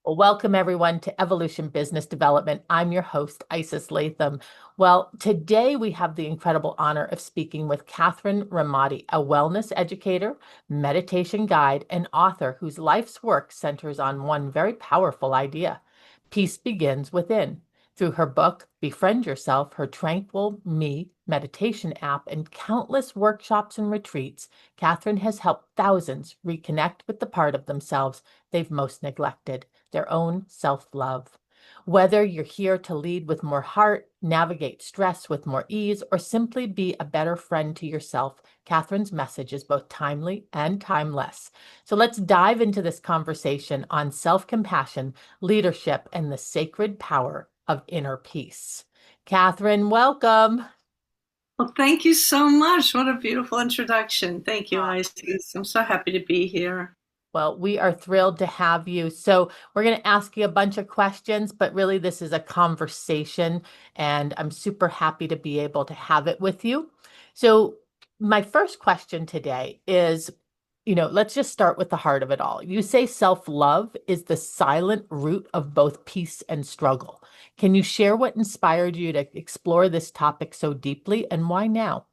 Well, welcome everyone to Evolution Business Development. I'm your host, Isis Latham. Well, today we have the incredible honor of speaking with Kathryn Remati, a wellness educator, meditation guide, and author whose life's work centers on one very powerful idea. Peace begins within. Through her book, Befriend Yourself, her Tranquil Me meditation app, and countless workshops and retreats, Kathryn has helped thousands reconnect with the part of themselves they've most neglected, their own self-love. Whether you're here to lead with more heart, navigate stress with more ease, or simply be a better friend to yourself, Kathryn's message is both timely and timeless. So let's dive into this conversation on self-compassion, leadership, and the sacred power of inner peace. Kathryn, welcome. Well, thank you so much. What a beautiful introduction. Thank you, Isis. I'm so happy to be here. Well, we are thrilled to have you. So we're going to ask you a bunch of questions, but really this is a conversation, and I'm super happy to be able to have it with you. So my first question today is, let's just start with the heart of it all. You say self-love is the silent root of both peace and struggle. Can you share what inspired you to explore this topic so deeply and why now?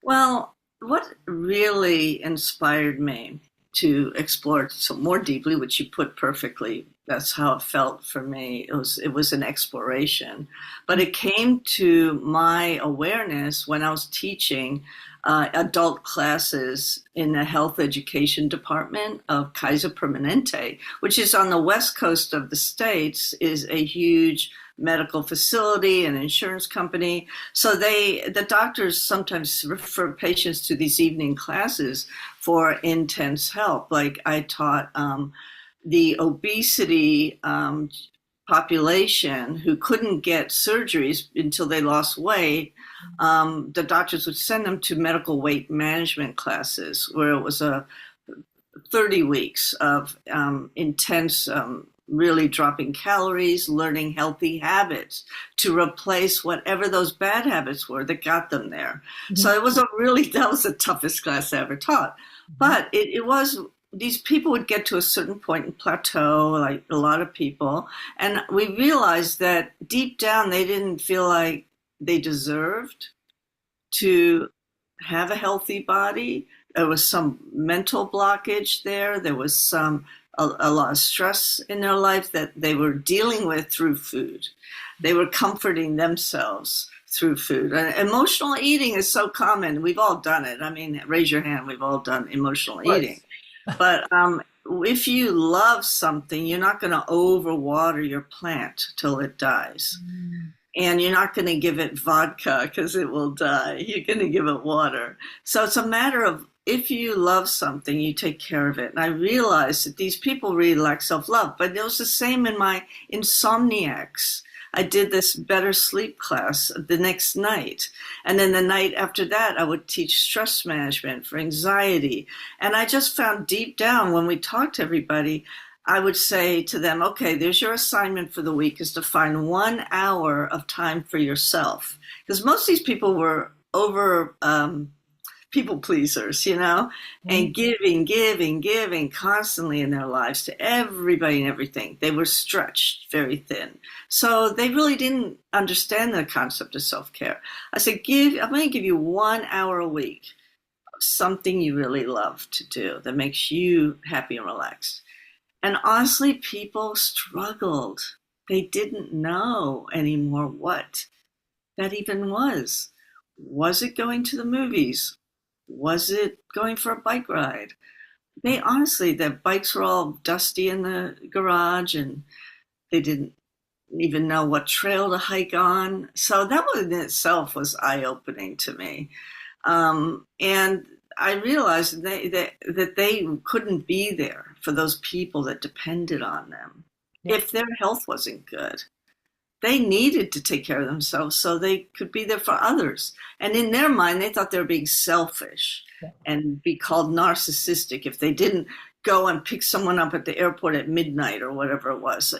Well, what really inspired me to explore it so more deeply, which you put perfectly, that's how it felt for me. It was an exploration, but it came to my awareness when I was teaching adult classes in the health education department of Kaiser Permanente, which is on the west coast of the States, is a huge medical facility and insurance company. So the doctors sometimes refer patients to these evening classes for intense help. Like I taught the obesity population who couldn't get surgeries until they lost weight. The doctors would send them to medical weight management classes where it was 30 weeks of intense really dropping calories, learning healthy habits to replace whatever those bad habits were that got them there. So it was that was the toughest class I ever taught. But it was, these people would get to a certain point and plateau, like a lot of people. And we realized that deep down, they didn't feel like they deserved to have a healthy body. There was some mental blockage there. There was a lot of stress in their life that they were dealing with through food. They were comforting themselves through food. Emotional eating is so common. We've all done it. I mean, raise your hand. We've all done emotional eating. But if you love something, you're not going to overwater your plant till it dies. And you're not going to give it vodka because it will die. You're going to give it water. So it's a matter of, if you love something, you take care of it. And I realized that these people really lack self-love. But it was the same in my insomniacs. I did this better sleep class the next night. And then the night after that, I would teach stress management for anxiety. And I just found deep down when we talked to everybody, I would say to them, okay, there's your assignment for the week, is to find 1 hour of time for yourself. Because most of these people were over people pleasers, and giving constantly in their lives to everybody and everything. They were stretched very thin. So they really didn't understand the concept of self-care. I said, I'm going to give you 1 hour a week of something you really love to do that makes you happy and relaxed. And honestly, people struggled. They didn't know anymore what that even was. Was it going to the movies? Was it going for a bike ride? The bikes were all dusty in the garage and they didn't even know what trail to hike on. So that in itself was eye-opening to me. And I realized that they couldn't be there for those people that depended on them if their health wasn't good. They needed to take care of themselves so they could be there for others. And in their mind, they thought they were being selfish and be called narcissistic if they didn't go and pick someone up at the airport at midnight or whatever it was.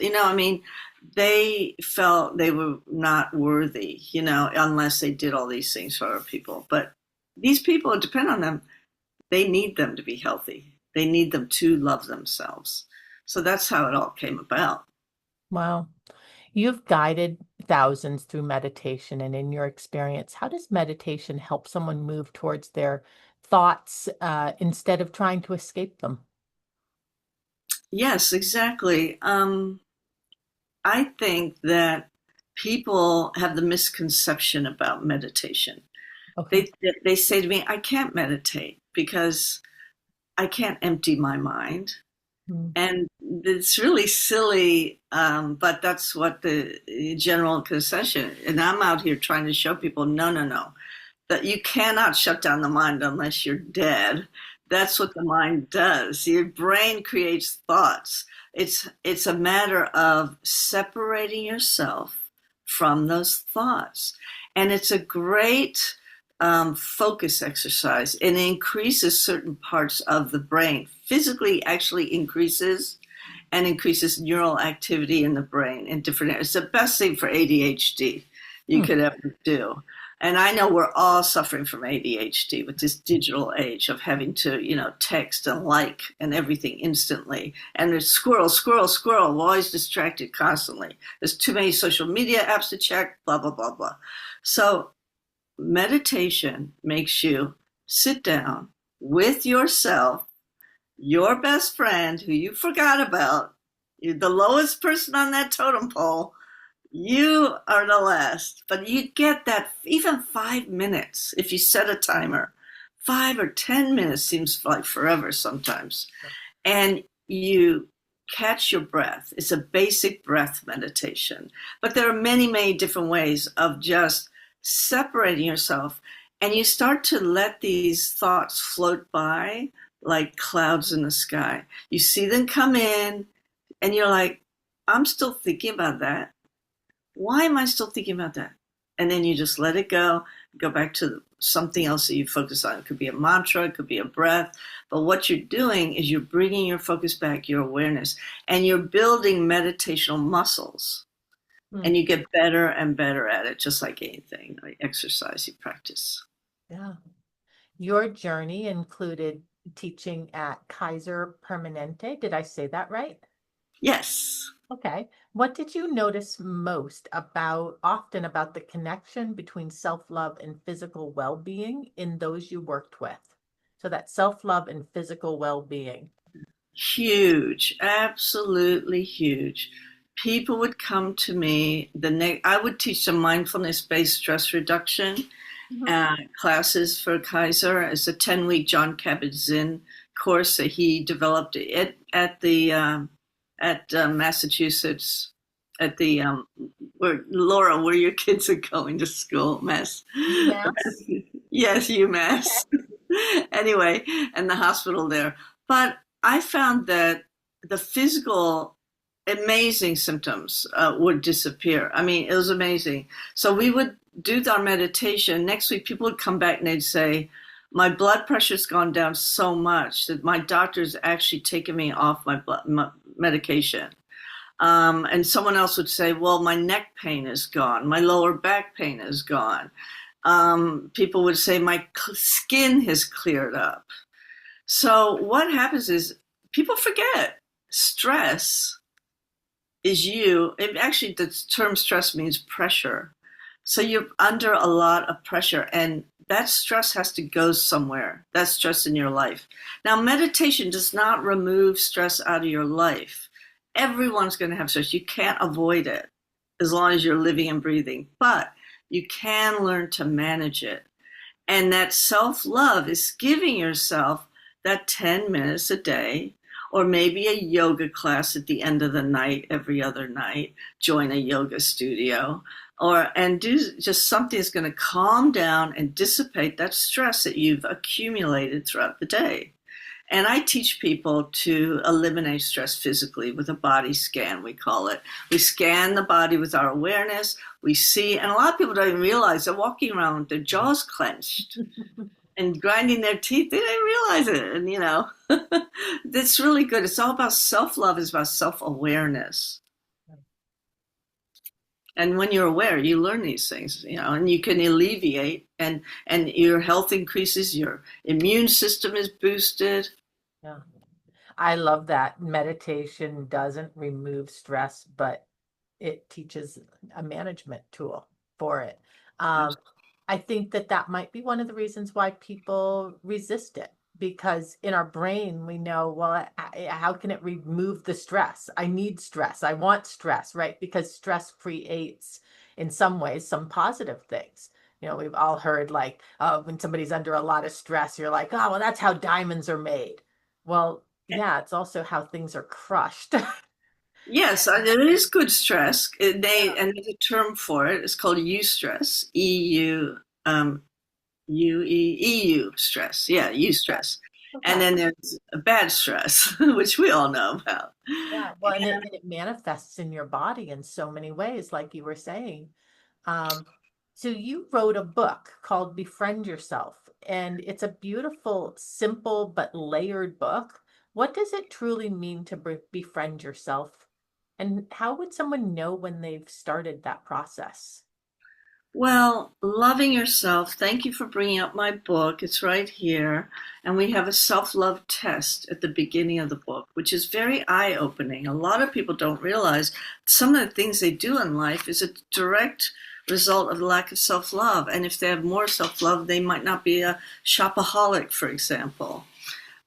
They felt they were not worthy, unless they did all these things for other people. But these people depend on them. They need them to be healthy. They need them to love themselves. So that's how it all came about. Wow. You've guided thousands through meditation, and in your experience, how does meditation help someone move towards their thoughts instead of trying to escape them? Yes, exactly. I think that people have the misconception about meditation. Okay. They say to me, I can't meditate because I can't empty my mind. Mm. And it's really silly, but that's what the general concession. And I'm out here trying to show people, no, no, no, that you cannot shut down the mind unless you're dead. That's what the mind does. Your brain creates thoughts. It's a matter of separating yourself from those thoughts, and it's a great focus exercise. It increases certain parts of the brain. Physically, actually increases and increases neural activity in the brain in different areas. It's the best thing for ADHD you Hmm. could ever do. And I know we're all suffering from ADHD with this digital age of having to, text and like and everything instantly. And there's squirrel, squirrel, squirrel. We're always distracted constantly. There's too many social media apps to check, blah, blah, blah, blah. So meditation makes you sit down with yourself, your best friend who you forgot about, you're the lowest person on that totem pole, you are the last, but you get that even 5 minutes if you set a timer. 5 or 10 minutes seems like forever sometimes. And you catch your breath. It's a basic breath meditation. But there are many, many different ways of just separating yourself. And you start to let these thoughts float by like clouds in the sky. You see them come in, and you're like, I'm still thinking about that. Why am I still thinking about that? And then you just let it go back to something else that you focus on. It could be a mantra, it could be a breath. But what you're doing is you're bringing your focus back, your awareness, and you're building meditational muscles. Hmm. And you get better and better at it, just like anything, like exercise you practice. Yeah. Your journey included teaching at Kaiser Permanente. Did I say that right? Yes. Okay. What did you notice most often about the connection between self-love and physical well-being in those you worked with? So that self-love and physical well-being. Huge, absolutely huge. People would come to me. I would teach them mindfulness-based stress reduction Mhm. classes for Kaiser. It's a 10-week John Kabat-Zinn course that he developed at Massachusetts, at the where Laura, where your kids are going to school, Mass. UMass? Yes, Okay. UMass. Anyway, and the hospital there. But I found that the physical amazing symptoms would disappear. I mean, it was amazing. So we would do our meditation. Next week, people would come back and they'd say, my blood pressure's gone down so much that my doctor's actually taken me off my medication. And someone else would say, well, my neck pain is gone. My lower back pain is gone. People would say, my skin has cleared up. So what happens is people forget stress is actually the term stress means pressure. So you're under a lot of pressure, and that stress has to go somewhere. That's stress in your life. Now, meditation does not remove stress out of your life. Everyone's going to have stress. You can't avoid it as long as you're living and breathing, but you can learn to manage it. And that self love is giving yourself that 10 minutes a day, or maybe a yoga class at the end of the night, every other night, join a yoga studio, and do just something that's going to calm down and dissipate that stress that you've accumulated throughout the day. And I teach people to eliminate stress physically with a body scan, we call it. We scan the body with our awareness. We see, and a lot of people don't even realize they're walking around with their jaws clenched and grinding their teeth. They didn't realize it. And, it's really good. It's all about self-love. It's about self-awareness. And when you're aware, you learn these things, and you can alleviate, and your health increases, your immune system is boosted. Yeah. I love that. Meditation doesn't remove stress, but it teaches a management tool for it. Um, I think that that might be one of the reasons why people resist it, because in our brain we know, well, how can it remove the stress? I need stress. I want stress, right? Because stress creates, in some ways, some positive things. We've all heard like, oh, when somebody's under a lot of stress, you're like, oh, well, that's how diamonds are made. Well, yeah, it's also how things are crushed. Yes, there is good stress. Yeah. And there's a term for it. It's called eustress. EU stress. Yeah, eustress. And Okay. then there's a bad stress, which we all know about. Yeah, well, and it manifests in your body in so many ways, like you were saying. Um, so you wrote a book called Befriend Yourself, and it's a beautiful, simple but layered book. What does it truly mean to befriend yourself? And how would someone know when they've started that process? Well, loving yourself. Thank you for bringing up my book. It's right here. And we have a self love test at the beginning of the book, which is very eye opening. A lot of people don't realize some of the things they do in life is a direct result of the lack of self love. And if they have more self love, they might not be a shopaholic, for example.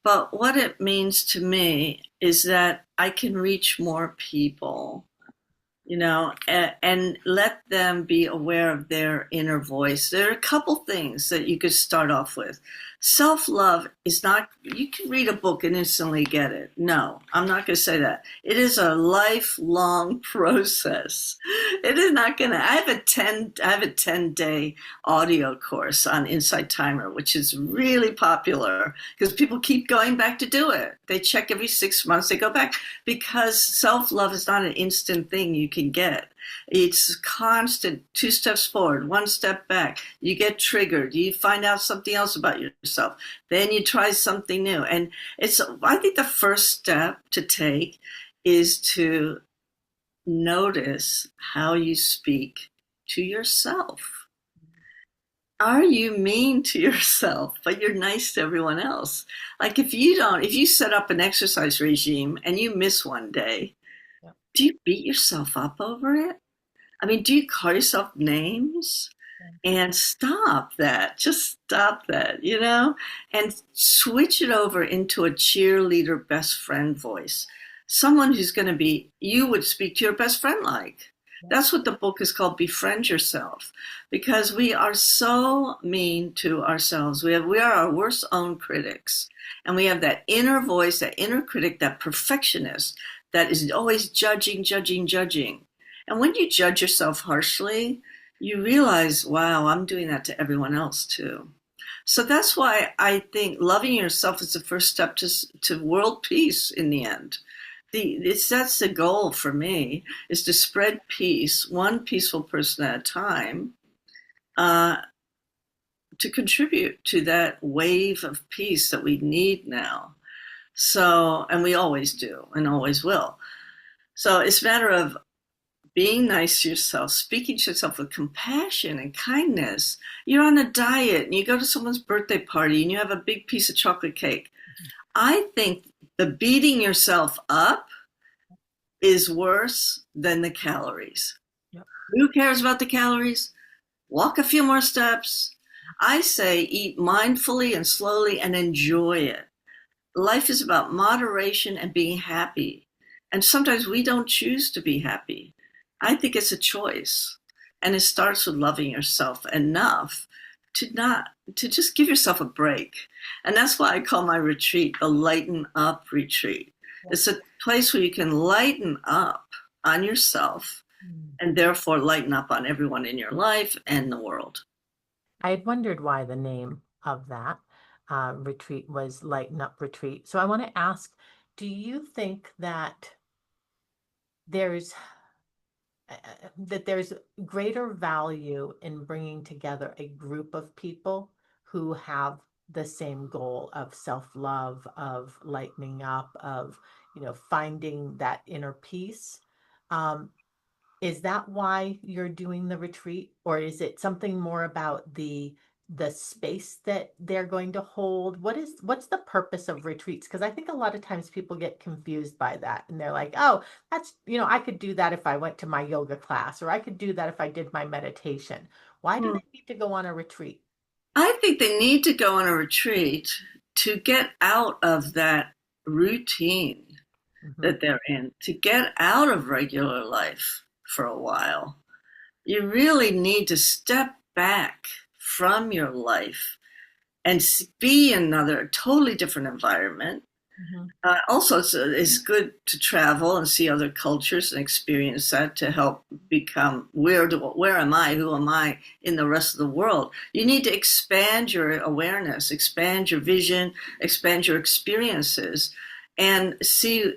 But what it means to me is that I can reach more people, and let them be aware of their inner voice. There are a couple things that you could start off with. Self love is not, you can read a book and instantly get it. No, I'm not going to say that. It is a lifelong process. It is not going to, I have a 10-day audio course on Insight Timer, which is really popular because people keep going back to do it. They check every 6 months, they go back because self love is not an instant thing you can get. It's constant, 2 steps forward, 1 step back. You get triggered. You find out something else about yourself. Then you try something new. And I think the first step to take is to notice how you speak to yourself. Are you mean to yourself, but you're nice to everyone else? Like if you set up an exercise regime and you miss one day, Yeah. do you beat yourself up over it? I mean, do you call yourself names? And stop that. Just stop that, and switch it over into a cheerleader best friend voice. Someone who's going to be, you would speak to your best friend like. Yeah. That's what the book is called, Befriend Yourself, because we are so mean to ourselves. We are our worst own critics. And we have that inner voice, that inner critic, that perfectionist that is always judging, judging, judging. And when you judge yourself harshly, you realize, wow, I'm doing that to everyone else too. So that's why I think loving yourself is the first step to world peace in the end. That's the goal for me, is to spread peace, one peaceful person at a time, uh, to contribute to that wave of peace that we need now. So, and we always do and always will. So it's a matter of being nice to yourself, speaking to yourself with compassion and kindness. You're on a diet and you go to someone's birthday party and you have a big piece of chocolate cake. I think the beating yourself up is worse than the calories. Yep. Who cares about the calories? Walk a few more steps. I say eat mindfully and slowly and enjoy it. Life is about moderation and being happy. And sometimes we don't choose to be happy. I think it's a choice. And it starts with loving yourself enough to just give yourself a break. And that's why I call my retreat the Lighten Up Retreat. It's a place where you can lighten up on yourself and therefore lighten up on everyone in your life and the world. I had wondered why the name of that retreat was Lighten Up Retreat. So I want to ask, do you think there's there's greater value in bringing together a group of people who have the same goal of self-love, of lightening up, of, finding that inner peace? Um, is that why you're doing the retreat, or is it something more about the space that they're going to hold? What's the purpose of retreats? Because I think a lot of times people get confused by that and they're like, oh, that's, I could do that if I went to my yoga class, or I could do that if I did my meditation. Why do Hmm. they need to go on a retreat? I think they need to go on a retreat to get out of that routine Hmm. that they're in, to get out of regular life for a while. You really need to step back from your life and be in another totally different environment. Hmm. Also, it's good to travel and see other cultures and experience that to help become where am I, who am I in the rest of the world. You need to expand your awareness, expand your vision, expand your experiences, and see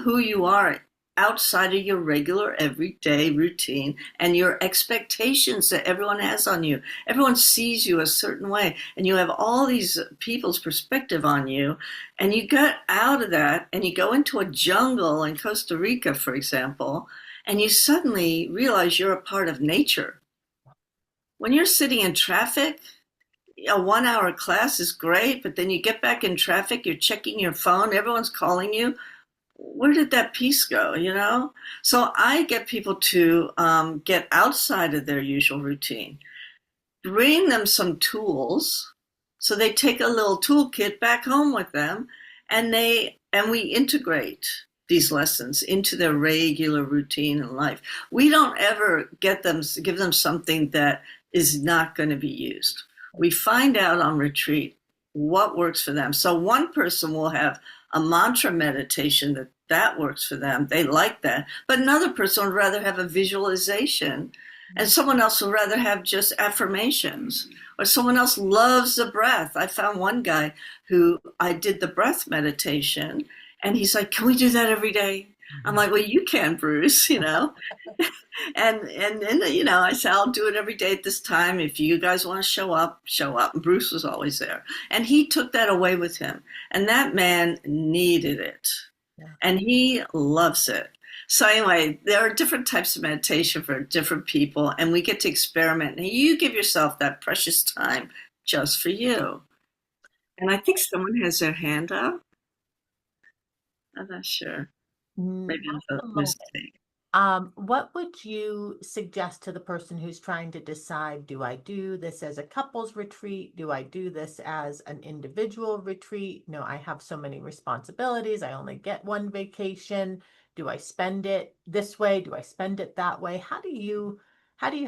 who you are outside of your regular everyday routine and your expectations that everyone has on you. Everyone sees you a certain way, and you have all these people's perspective on you, and you get out of that and you go into a jungle in Costa Rica, for example, and you suddenly realize you're a part of nature. When you're sitting in traffic, a 1 hour class is great, but then you get back in traffic, you're checking your phone, everyone's calling you. Where did that peace go, So I get people to get outside of their usual routine, bring them some tools, so they take a little toolkit back home with them, and we integrate these lessons into their regular routine in life. We don't ever give them something that is not going to be used. We find out on retreat what works for them. So one person will have a mantra meditation that works for them. They like that. But another person would rather have a visualization, and someone else would rather have just affirmations, or someone else loves the breath. I found one guy who I did the breath meditation, and he's like, "Can we do that every day?" I'm like, "Well, you can, Bruce." And then I said, "I'll do it every day at this time. If you guys want to show up, show up." And Bruce was always there, and he took that away with him, and that man needed it, Yeah. and he loves it. So anyway, there are different types of meditation for different people, and we get to experiment. And you give yourself that precious time just for you. And I think someone has their hand up. I'm not sure. Maybe At it's the a moment. mistake. What would you suggest to the person who's trying to decide, do I do this as a couples retreat? Do I do this as an individual retreat? No, I have so many responsibilities. I only get one vacation. Do I spend it this way? Do I spend it that way? How do you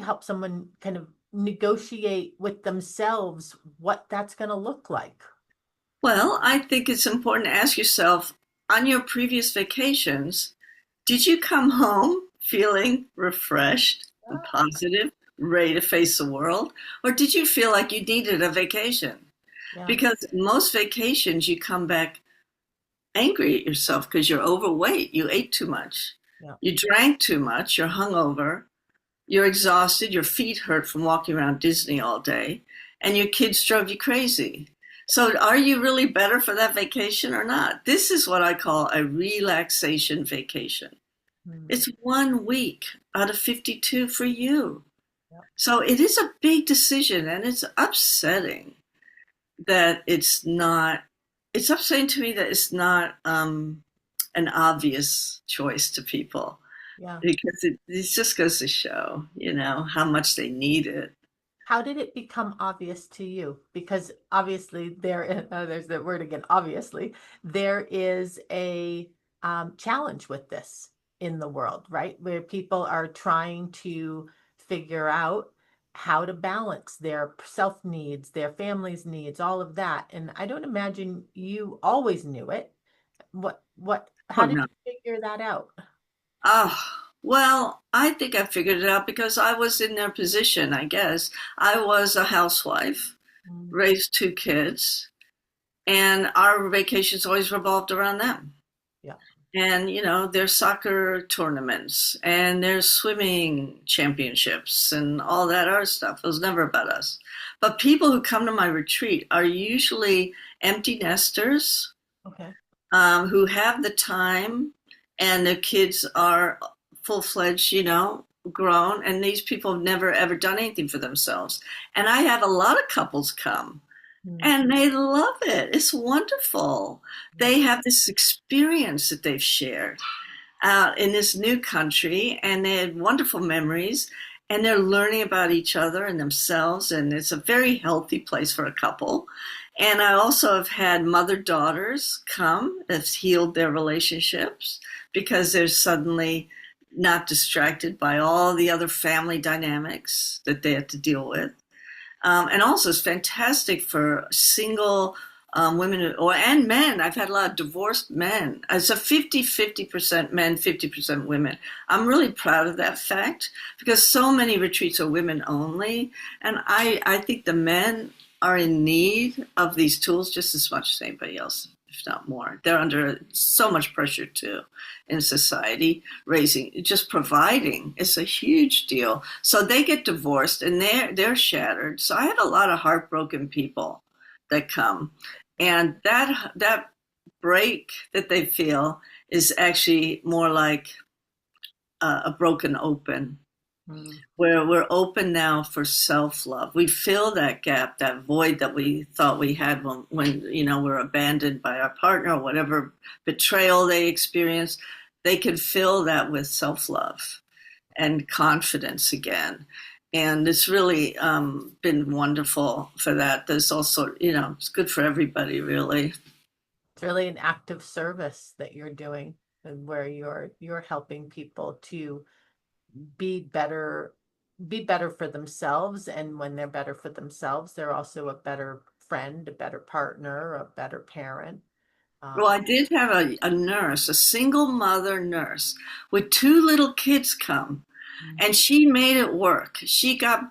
help someone kind of negotiate with themselves what that's going to look like? Well, I think it's important to ask yourself, on your previous vacations, did you come home feeling refreshed and positive, ready to face the world? Or did you feel like you needed a vacation? Yeah, Because most vacations, you come back angry at yourself because you're overweight, you ate too much, yeah. you drank too much, you're hungover, you're exhausted, your feet hurt from walking around Disney all day, and your kids drove you crazy. So, are you really better for that vacation or not? This is what I call a relaxation vacation. Hmm. It's 1 week out of 52 for you. Yeah. So, it is a big decision, and it's upsetting that it's upsetting to me that it's not an obvious choice to people, Yeah. because it just goes to show, how much they need it. How did it become obvious to you? Because obviously there's the word again, obviously, there is a challenge with this in the world, right? Where people are trying to figure out how to balance their self needs, their family's needs, all of that. And I don't imagine you always knew it. Oh How did no. you figure that out? Oh, well, I think I figured it out because I was in their position, I guess. I was a housewife, Mm. raised 2 kids, and our vacations always revolved around them. Yeah. And, there's soccer tournaments and there's swimming championships and all that other stuff. It was never about us. But people who come to my retreat are usually empty nesters, Okay. who have the time, and their kids are full fledged, grown, and these people have never ever done anything for themselves. And I have a lot of couples come Mm. and they love it. It's wonderful. They have this experience that they've shared out in this new country, and they had wonderful memories, and they're learning about each other and themselves, and it's a very healthy place for a couple. And I also have had mother-daughters come that's healed their relationships because they're suddenly not distracted by all the other family dynamics that they have to deal with. And also, it's fantastic for single women and men. I've had a lot of divorced men. It's a 50-50% men, 50% women. I'm really proud of that fact because so many retreats are women only. And I think the men are in need of these tools just as much as anybody else, if not more. They're under so much pressure too in society, just providing is a huge deal. So they get divorced and they're shattered. So I have a lot of heartbroken people that come, and that break that they feel is actually more like a broken open, where we're open now for self-love. We fill that gap, that void that we thought we had when we're abandoned by our partner or whatever betrayal they experienced. They can fill that with self-love and confidence again. And it's really been wonderful for that. There's also, it's good for everybody, really. It's really an act of service that you're doing, and where you're helping people to be better for themselves. And when they're better for themselves, they're also a better friend, a better partner, a better parent. Well, Um, I did have a nurse, a single mother nurse, with two little kids come, and she made it work. She got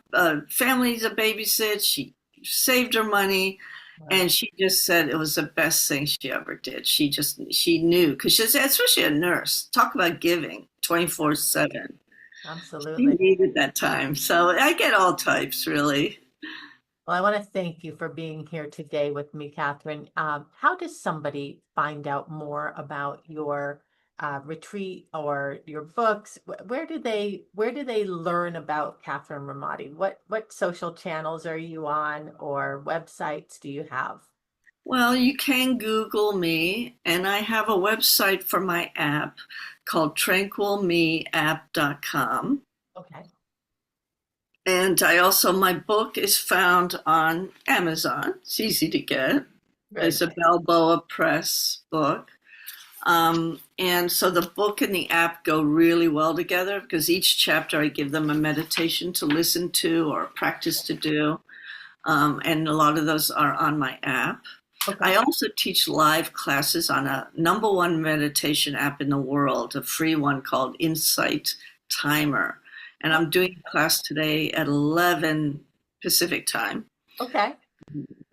families to babysit. She saved her money, and she just said it was the best thing she ever did. She knew, because she's especially a nurse. Talk about giving 24/7. She Absolutely. needed that time. So I get all types, really. Well, I want to thank you for being here today with me, Kathryn. How does somebody find out more about your retreat or your books? Where do they learn about Kathryn Remati? What social channels are you on, or websites do you have? Well, you can Google me, and I have a website for my app called tranquilmeapp.com. Okay, And my book is found on Amazon. It's easy to get. very It's a nice. Balboa Press book. And so the book and the app go really well together because each chapter I give them a meditation to listen to or a practice to do. And a lot of those are on my app. Okay. I also teach live classes on a #1 meditation app in the world, a free one called Insight Timer. And I'm doing a class today at 11 Pacific time Okay.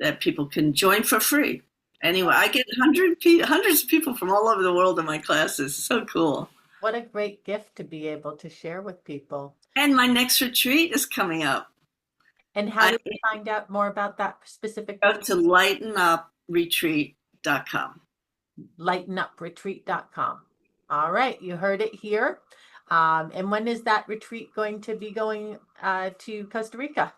that people can join for free. Anyway, I get hundreds of people from all over the world in my classes. It's so cool. What a great gift to be able to share with people. And my next retreat is coming up. And how I do we find out more about that specific go retreat? to lightenupreetreat.com. Lightenupreetreat.com. All right, you heard it here. And when is that retreat going to be going to Costa Rica?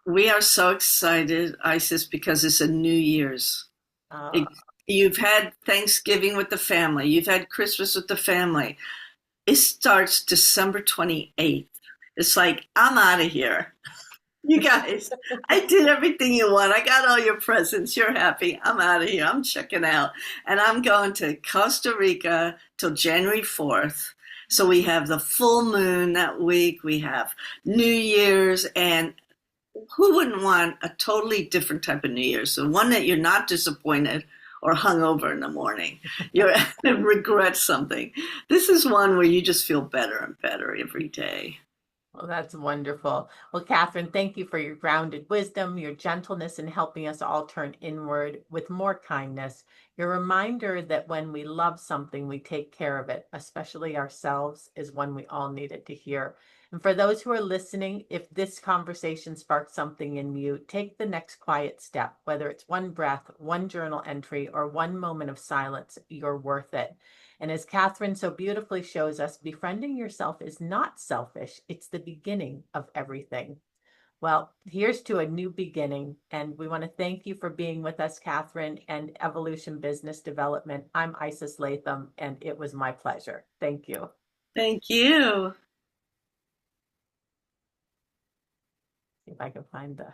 We are so excited, Isis, because it's a New Year's. Uh, You've had Thanksgiving with the family. You've had Christmas with the family. It starts December 28th. It's like, I'm out of here. You guys, I did everything you want. I got all your presents. You're happy. I'm out of here. I'm checking out. And I'm going to Costa Rica till January 4th. So we have the full moon that week. We have New Year's. And who wouldn't want a totally different type of New Year's? The one that you're not disappointed or hungover in the morning. You're regret something. This is one where you just feel better and better every day. Well, that's wonderful. Well, Kathryn, thank you for your grounded wisdom, your gentleness in helping us all turn inward with more kindness. Your reminder that when we love something, we take care of it, especially ourselves, is one we all needed to hear. And for those who are listening, if this conversation sparks something in you, take the next quiet step, whether it's one breath, one journal entry, or one moment of silence, you're worth it. And as Kathryn so beautifully shows us, befriending yourself is not selfish. It's the beginning of everything. Well, here's to a new beginning. And we want to thank you for being with us, Kathryn, and Evolution Business Development. I'm Isis Latham, and it was my pleasure. Thank you. Thank you. See if I can find the